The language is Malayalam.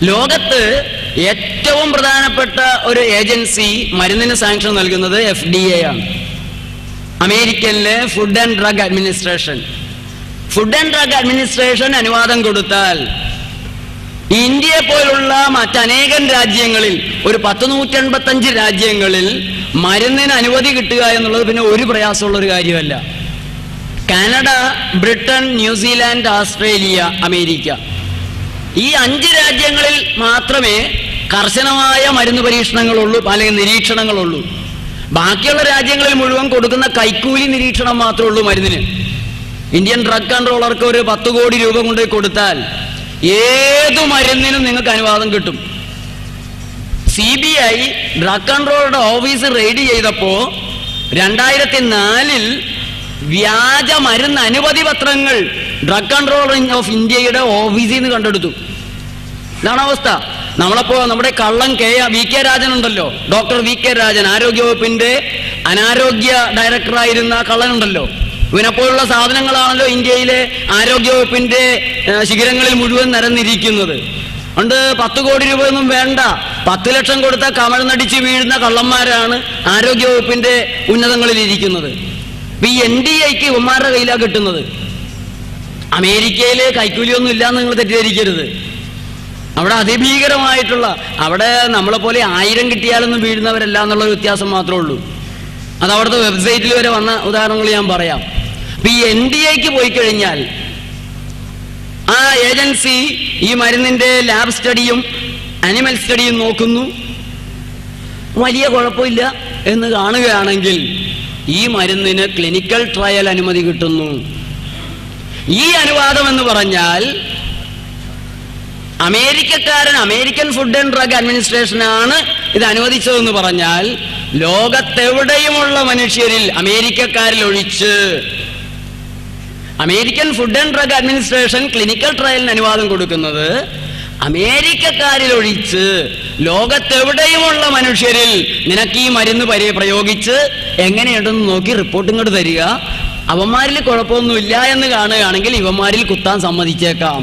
ലോകത്ത് ഏറ്റവും പ്രധാനപ്പെട്ട ഒരു ഏജൻസി മരുന്നിന് സാങ്ഷൻ നൽകുന്നത് FDA ആണ്. അമേരിക്കനിലെ food and drug administration. Food and drug administration അനുവാദം കൊടുത്താൽ ഇന്ത്യയെ പോലുള്ള മറ്റനേകം രാജ്യങ്ങളിൽ, ഒരു 185 രാജ്യങ്ങളിൽ മരുന്നിന് അനുമതി കിട്ടുക എന്നുള്ളത് പിന്നെ ഒരു പ്രയാസമുള്ള ഒരു കാര്യമല്ല. Canada, Britain, New Zealand, Australia, America, ഈ 5 രാജ്യങ്ങളിൽ മാത്രമേ കർശനമായ മരുന്ന് പരീക്ഷണങ്ങളുള്ളൂ, അല്ലെങ്കിൽ നിരീക്ഷണങ്ങളുള്ളൂ. ബാക്കിയുള്ള രാജ്യങ്ങളിൽ മുഴുവൻ കൊടുക്കുന്ന കൈക്കൂലി നിരീക്ഷണം മാത്രമേ ഉള്ളൂ മരുന്നിന്. ഇന്ത്യൻ ഡ്രഗ് കൺട്രോളർക്ക് ഒരു 10 കോടി രൂപ കൊണ്ട് കൊടുത്താൽ ഏതു മരുന്നിനും നിങ്ങൾക്ക് അനുവാദം കിട്ടും. CBI ഡ്രഗ് കൺട്രോളറുടെ ഓഫീസ് റെയ്ഡ് ചെയ്തപ്പോ 2004 വ്യാജ മരുന്ന് അനുമതി പത്രങ്ങൾ ഡ്രഗ് കൺട്രോളർ ഓഫ് ഇന്ത്യയുടെ ഓഫീസിൽ നിന്ന് കണ്ടെടുത്തു. ഇതാണ് അവസ്ഥ. നമ്മുടെ കള്ളൻ VK രാജൻ ഉണ്ടല്ലോ, ഡോക്ടർ VK രാജൻ, ആരോഗ്യവകുപ്പിന്റെ അനാരോഗ്യ ഡയറക്ടറായിരുന്ന കള്ളനുണ്ടല്ലോ. ഇവനെപ്പോലുള്ള സാധനങ്ങളാണല്ലോ ഇന്ത്യയിലെ ആരോഗ്യവകുപ്പിന്റെ ശിഖരങ്ങളിൽ മുഴുവൻ നിരന്നിരിക്കുന്നത്. അതുകൊണ്ട് 10 കോടി രൂപയൊന്നും വേണ്ട, 10 ലക്ഷം കൊടുത്ത കമഴ്ന്നടിച്ച് വീഴുന്ന കള്ളന്മാരാണ് ആരോഗ്യവകുപ്പിന്റെ ഉന്നതങ്ങളിൽ ഇരിക്കുന്നത്. ഇപ്പൊ ഈ NDAക്ക് ഇവന്മാരുടെ കയ്യിലാണ് കിട്ടുന്നത്. അമേരിക്കയില് കൈക്കൂലിയൊന്നും ഇല്ലാന്ന് നിങ്ങൾ തെറ്റിദ്ധരിക്കരുത്. അവിടെ അതിഭീകരമായിട്ടുള്ള, അവിടെ നമ്മളെ പോലെ 1000 കിട്ടിയാലൊന്നും വീഴുന്നവരല്ല എന്നുള്ള വ്യത്യാസം മാത്രമേ ഉള്ളൂ. അത് അവിടുത്തെ വെബ്സൈറ്റിൽ വരെ വന്ന ഉദാഹരണങ്ങൾ ഞാൻ പറയാം. അപ്പൊ ഈ NDAക്ക് പോയി കഴിഞ്ഞാൽ ആ ഏജൻസി ഈ മരുന്നിന്റെ ലാബ് സ്റ്റഡിയും അനിമൽ സ്റ്റഡിയും നോക്കുന്നു. വലിയ കുഴപ്പമില്ല എന്ന് കാണുകയാണെങ്കിൽ ഈ മരുന്നിന് ക്ലിനിക്കൽ ട്രയൽ അനുമതി കിട്ടുന്നു. ഈ അനുവാദം എന്ന് പറഞ്ഞാൽ അമേരിക്കൻ ഫുഡ് ആൻഡ് ഡ്രഗ് അഡ്മിനിസ്ട്രേഷനാണ് ഇത് അനുവദിച്ചതെന്ന് പറഞ്ഞാൽ ലോകത്തെവിടെയുമുള്ള മനുഷ്യരിൽ, അമേരിക്കക്കാരിൽ ഒഴിച്ച്, American food and drug administration clinical ട്രയലിന് അനുവാദം കൊടുക്കുന്നത് അമേരിക്കക്കാരിൽ ഒഴിച്ച് ലോകത്തെവിടെയുമുള്ള മനുഷ്യരിൽ നിനക്ക് ഈ മരുന്ന് പ്രയോഗിച്ച് എങ്ങനെയുണ്ടെന്ന് നോക്കി റിപ്പോർട്ട് ഇങ്ങോട്ട് തരിക. അവന്മാരിൽ കുഴപ്പമൊന്നുമില്ല എന്ന് കാണുകയാണെങ്കിൽ ഇവന്മാരിൽ കുത്താൻ സമ്മതിച്ചേക്കാം.